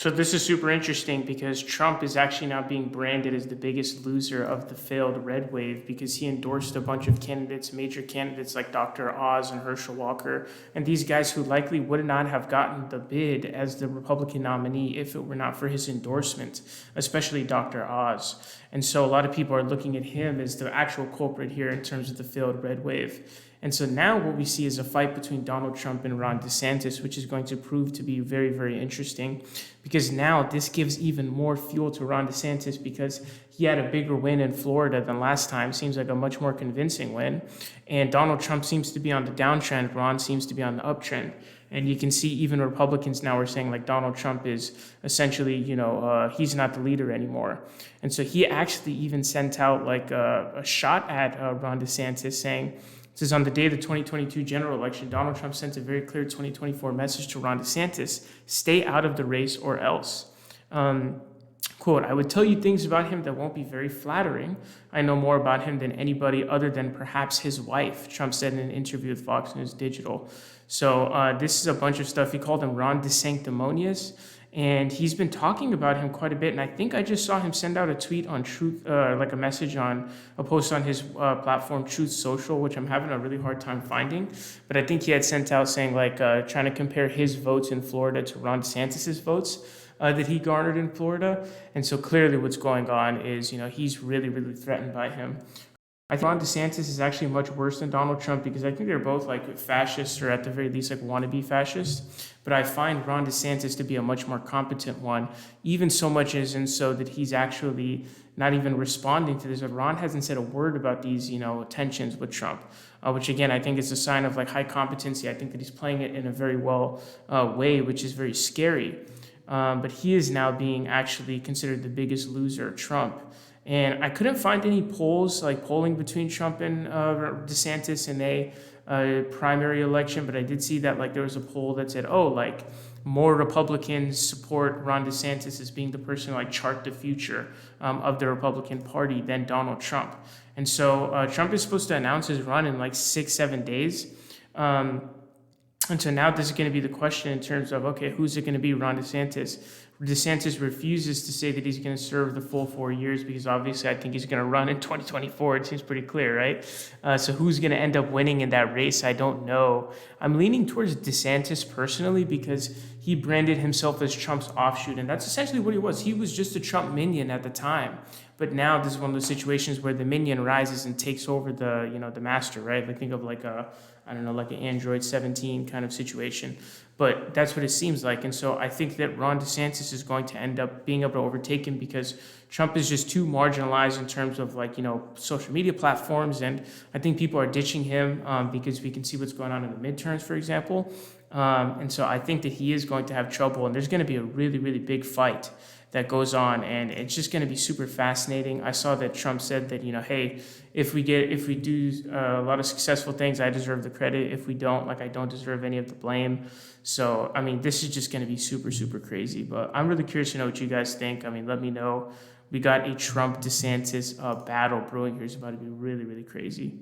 So this is super interesting because Trump is actually now being branded as the biggest loser of the failed red wave because he endorsed a bunch of candidates, major candidates like Dr. Oz and Herschel Walker, and these guys who likely would not have gotten the bid as the Republican nominee if it were not for his endorsement, especially Dr. Oz. And so a lot of people are looking at him as the actual culprit here in terms of the failed red wave. And so now what we see is a fight between Donald Trump and Ron DeSantis, which is going to prove to be very, very interesting because now this gives even more fuel to Ron DeSantis because he had a bigger win in Florida than last time. Seems like a much more convincing win. And Donald Trump seems to be on the downtrend. Ron seems to be on the uptrend. And you can see even Republicans now are saying like Donald Trump is essentially, he's not the leader anymore. And so he actually even sent out like a shot at Ron DeSantis saying, it says, on the day of the 2022 general election, Donald Trump sent a very clear 2024 message to Ron DeSantis, stay out of the race or else. Quote, I would tell you things about him that won't be very flattering. I know more about him than anybody other than perhaps his wife, Trump said in an interview with Fox News Digital. So this is a bunch of stuff. He called him Ron DeSanctimonious. And he's been talking about him quite a bit. And I think I just saw him send out a tweet on Truth, like a message on a post on his platform, Truth Social, which I'm having a really hard time finding. But I think he had sent out saying like trying to compare his votes in Florida to Ron DeSantis's votes that he garnered in Florida. And so clearly what's going on is, he's really, really threatened by him. I think Ron DeSantis is actually much worse than Donald Trump because I think they're both like fascists or at the very least like wannabe fascists. But I find Ron DeSantis to be a much more competent one, even so much as in so that he's actually not even responding to this. But Ron hasn't said a word about these, tensions with Trump, which again, I think is a sign of like high competency. I think that he's playing it in a very well way, which is very scary. But he is now being actually considered the biggest loser, Trump. And I couldn't find any polls like polling between Trump and DeSantis in a primary election, but I did see that like there was a poll that said, more Republicans support Ron DeSantis as being the person to like chart the future of the Republican Party than Donald Trump. And so Trump is supposed to announce his run in like 6-7 days. And so now this is going to be the question in terms of, okay, who's it going to be, Ron DeSantis? DeSantis refuses to say that he's going to serve the full 4 years because obviously I think he's going to run in 2024. It seems pretty clear, right? So who's going to end up winning in that race? I don't know. I'm leaning towards DeSantis personally because he branded himself as Trump's offshoot, and that's essentially what he was. He was just a Trump minion at the time. But now this is one of those situations where the minion rises and takes over the master, right? Like think of like like an Android 17 kind of situation. But that's what it seems like. And so I think that Ron DeSantis is going to end up being able to overtake him because Trump is just too marginalized in terms of social media platforms. And I think people are ditching him because we can see what's going on in the midterms, for example. And so I think that he is going to have trouble, and there's going to be a really, really big fight that goes on, and it's just going to be super fascinating. I saw that Trump said that, hey, if we do a lot of successful things, I deserve the credit. If we don't, I don't deserve any of the blame. So, this is just going to be super, super crazy. But I'm really curious to know what you guys think. Let me know. We got a Trump-DeSantis battle brewing here. It's about to be really, really crazy.